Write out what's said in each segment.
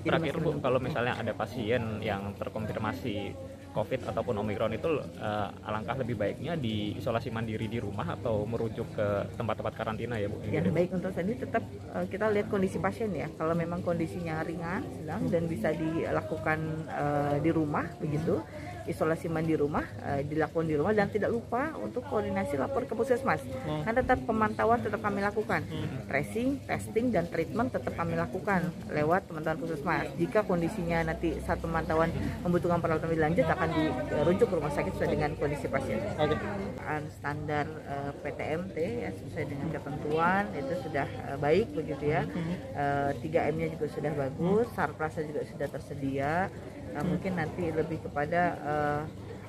terakhir Bu, kalau misalnya ada pasien yang terkonfirmasi COVID ataupun Omikron itu alangkah lebih baiknya diisolasi mandiri di rumah atau merujuk ke tempat-tempat karantina ya Bu? Ya, baik, untuk tadi tetap kita lihat kondisi pasien ya. Kalau memang kondisinya ringan, sedang dan bisa dilakukan di rumah begitu, isolasi mandiri rumah dilakukan di rumah, dan tidak lupa untuk koordinasi lapor ke puskesmas. Kan tetap pemantauan tetap kami lakukan, tracing, testing dan treatment tetap kami lakukan lewat teman-teman puskesmas. Jika kondisinya nanti saat pemantauan membutuhkan perawatan lebih lanjut, akan dirujuk ke rumah sakit sesuai dengan kondisi pasien. Standar PTMT ya, sesuai dengan ketentuan itu sudah baik begitu ya. 3M-nya juga sudah bagus, sarprasa juga sudah tersedia. Mungkin nanti lebih kepada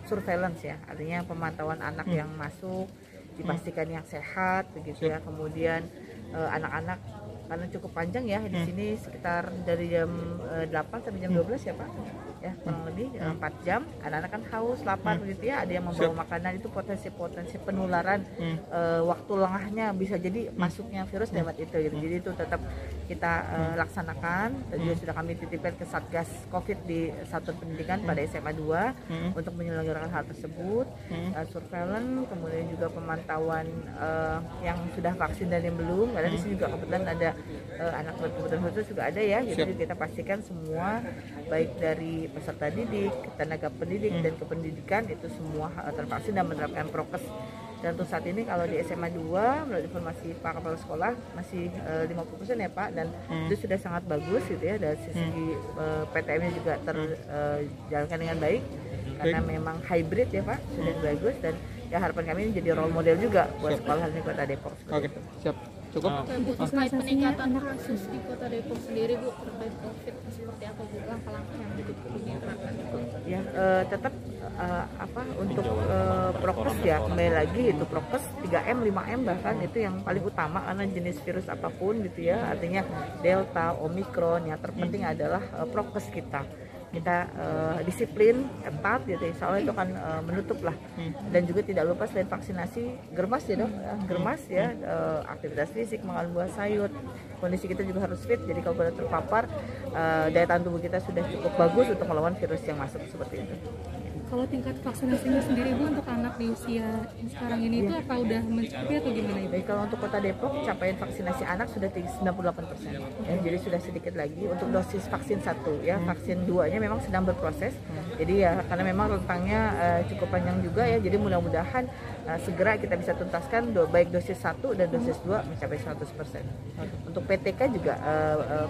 surveillance ya, artinya pemantauan anak yang masuk dipastikan yang sehat begitu ya. Kemudian anak-anak karena cukup panjang ya di sini, sekitar dari jam 8 sampai jam 12 ya Pak ya, kurang lebih 4 jam. Anak-anak kan haus, lapar begitu ya, ada yang membawa makanan, itu potensi penularan waktu lengahnya bisa jadi masuknya virus lewat itu gitu. Jadi itu tetap kita laksanakan. Tadi sudah kami titipkan ke Satgas Covid di Satuan Pendidikan pada SMA 2 untuk menyelenggarakan hal tersebut, surveillance, kemudian juga pemantauan yang sudah vaksin dan yang belum. Karena di sini juga kebetulan ada anak berkebutuhan khusus juga ada ya. Jadi kita pastikan semua baik dari peserta didik, tenaga pendidik dan kependidikan itu semua tervaksin dan menerapkan prokes. Dan untuk saat ini kalau di SMA 2 menurut informasi Pak Kepala Sekolah masih 50% ya Pak, dan itu sudah sangat bagus gitu ya. Dari sisi PTM-nya juga terjalankan dengan baik karena memang hybrid ya Pak, sudah bagus, dan ya harapan kami ini jadi role model juga buat sekolah di Kota Depok. Oke, siap. Cukup. Terkait peningkatan kasus di Kota Depok sendiri Bu, terkait COVID seperti apa Bu, langkah-langkah yang diterapkan? Ya, tetap untuk prokes ya, kembali lagi itu prokes 3M, 5M bahkan itu yang paling utama, karena jenis virus apapun gitu ya, artinya Delta, Omikron, yang terpenting adalah prokes kita disiplin ketat gitu, insya Allah itu akan menutup lah. Dan juga tidak lupa selain vaksinasi, germas ya dok, germas ya, aktivitas fisik, makan buah sayur, kondisi kita juga harus fit. Jadi kalau sudah terpapar, daya tahan tubuh kita sudah cukup bagus untuk melawan virus yang masuk seperti itu. Kalau tingkat vaksinasinya sendiri Bu untuk anak di usia sekarang ini itu apa udah mencapai atau gimana Ibu? Baik, kalau untuk Kota Depok capaian vaksinasi anak sudah 98%. Ya, jadi sudah sedikit lagi untuk dosis vaksin 1 ya, vaksin 2-nya memang sedang berproses. Jadi ya karena memang rentangnya cukup panjang juga ya, jadi mudah-mudahan segera kita bisa tuntaskan baik dosis 1 dan dosis 2 mencapai 100%. Untuk PTK juga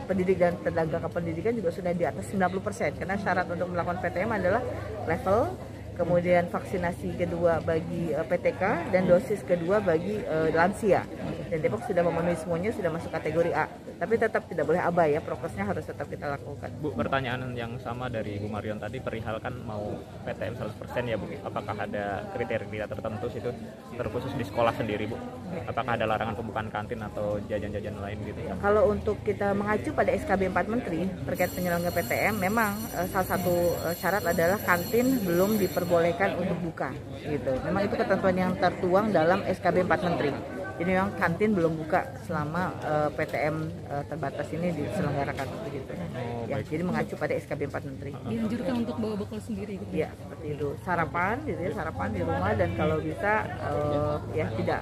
pendidik dan tenaga kependidikan juga sudah di atas 90%, karena syarat untuk melakukan PTM adalah level, kemudian vaksinasi kedua bagi PTK dan dosis kedua bagi lansia. Dan Depok sudah memenuhi semuanya, sudah masuk kategori A. Tapi tetap tidak boleh abai ya, prokesnya harus tetap kita lakukan. Bu, pertanyaan yang sama dari Bu Marion tadi, perihal kan mau PTM 100% ya Bu, apakah ada kriteria tertentu situ terkhusus di sekolah sendiri Bu? Apakah ada larangan pembukaan kantin atau jajan-jajan lain gitu ya? Kalau untuk kita mengacu pada SKB 4 Menteri terkait penyelenggaraan PTM, memang salah satu syarat adalah kantin belum diperbolehkan untuk buka gitu. Memang itu ketentuan yang tertuang dalam SKB 4 Menteri. Jadi memang kantin belum buka selama PTM terbatas ini diselenggarakan begitu. Ya, jadi mengacu pada SKB 4 Menteri. Dianjurkan untuk bawa bekal sendiri gitu. Ya, seperti itu. Sarapan gitu ya, sarapan di rumah, dan kalau bisa ya tidak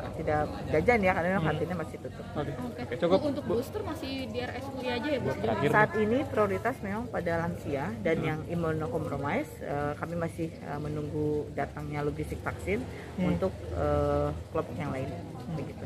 jajan ya, karena memang kantinnya masih tutup. Oke. Cukup. Untuk booster masih di RSUI aja ya Bu? Saat ini prioritas memang pada lansia dan yang imunokompromis. Kami masih menunggu datangnya logistik vaksin untuk kelompok yang lain begitu.